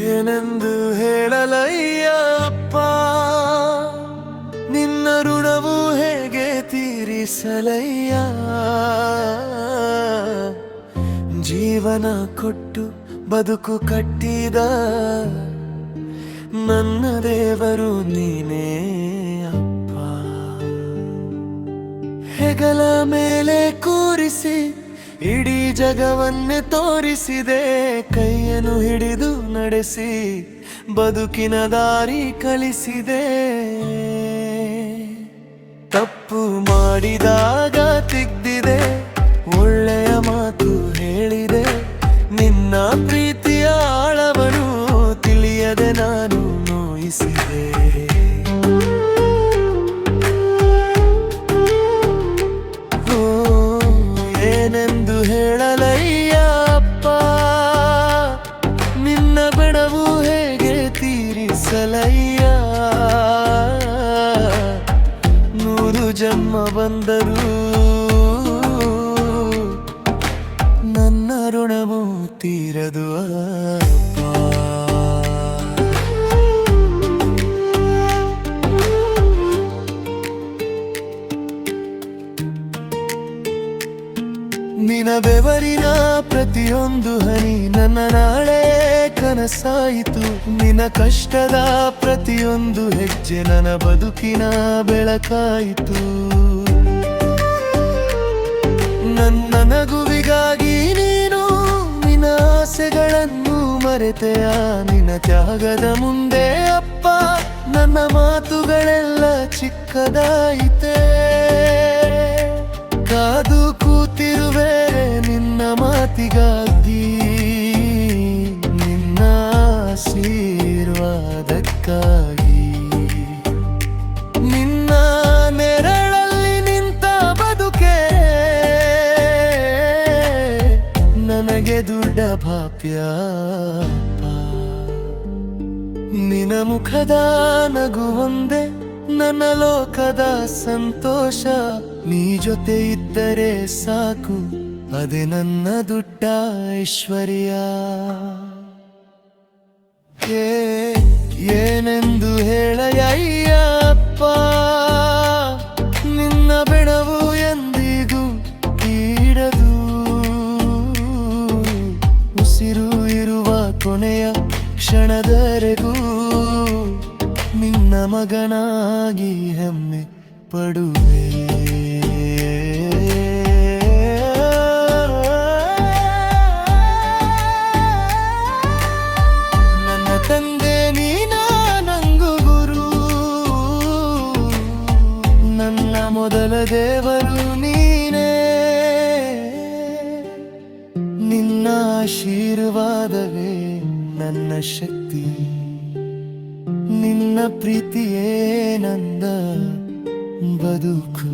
ಏನೆಂದು ಹೇಳಲಯ್ಯ ಅಪ್ಪ, ನಿನ್ನ ಋಣವು ಹೇಗೆ ತೀರಿಸಲಯ್ಯ. ಜೀವನ ಕೊಟ್ಟು ಬದುಕು ಕಟ್ಟಿದ ನನ್ನ ದೇವರು ನೀನೇ ಅಪ್ಪ. ಹೆಗಲ ಮೇಲೆ ಕೂರಿಸಿ ಇಡೀ ಜಗವನ್ನೇ ತೋರಿಸಿದೆ, ಕೈಯನ್ನು ಹಿಡಿದು ನಡೆಸಿ ಬದುಕಿನ ದಾರಿ ಕಲಿಸಿದೆ. ತಪ್ಪು ಮಾಡಿದಾಗ ತಿದ್ದಿದೆ, ಒಳ್ಳೆಯ ಮಾತು ಹೇಳಿದೆ, ನಿನ್ನ ಪ್ರೀತಿಯ ಆಳವನು ತಿಳಿಯದೆ ನಾನು ನೋಯಿಸಿದೆ. ಏನೆಂದು ಹೇಳಲಯ್ಯ ಅಪ್ಪ, ನಿನ್ನ ಬೆಡವು ಹೇಗೆ ತೀರಿಸಲಯ್ಯ. 100 ಜನ್ಮ ಬಂದರೂ ನನ್ನ ಋಣವು ತೀರದು ಅಪ್ಪ. ನಿನ್ನ ಬೆವರಿನ ಪ್ರತಿಯೊಂದು ಹನಿ ನನ್ನ ನಾಳೆ ಕನಸಾಯಿತು. ನಿನ್ನ ಕಷ್ಟದ ಪ್ರತಿಯೊಂದು ಹೆಜ್ಜೆ ನನ್ನ ಬದುಕಿನ ಬೆಳಕಾಯಿತು. ನನ್ನ ನಗುವಿಗಾಗಿ ನೀನು ನಿನ್ನ ಆಸೆಗಳನ್ನು ಮರೆತೆಯ. ನಿನ್ನ ತ್ಯಾಗದ ಮುಂದೆ ಅಪ್ಪ ನನ್ನ ಮಾತುಗಳೆಲ್ಲ ಚಿಕ್ಕದಾಯಿತೆ. ಕಾದು ಕೂತಿರುವೆ ನಿನ್ನ ಮಾತಿಗಾಗಿ, ನಿನ್ನ ಆಶೀರ್ವಾದಕ್ಕಾಗಿ. ನಿನ್ನ ನೆರಳಲ್ಲಿ ನಿಂತ ಬದುಕೆ ನನಗೆ ದೊಡ್ಡ ಭಾಗ್ಯ. ನಿನ್ನ ಮುಖದ ನಗು ಒಂದೇ ನನ್ನ ಲೋಕದ ಸಂತೋಷ. ನೀ ಜೊತೆ ಇದ್ದರೆ ಸಾಕು, ಅದೇ ನನ್ನ ದೊಡ್ಡ ಐಶ್ವರ್ಯ. ಏನೆಂದು ಹೇಳಯ್ಯ ಅಪ್ಪ, ನಿನ್ನ ಬೆಣವು ಎಂದಿಗೂ ಈಡದು. ಉಸಿರು ಇರುವ ಕೊನೆಯ ಕ್ಷಣದವರೆಗೂ ನಿನ್ನ ಮಗನಾಗಿ ಹೆಮ್ಮೆ ಪಡುವೆ. ನನ್ನ ತಂದೆ ನೀನಾ ನಂಗು ಗುರು, ನನ್ನ ಮೊದಲ ದೇವರು ನೀನೇ. ನಿನ್ನ ಆಶೀರ್ವಾದವೇ ನನ್ನ ಶಕ್ತಿ, ನಿನ್ನ ಪ್ರೀತಿಯೇ ನಂದ ಬದುಕು.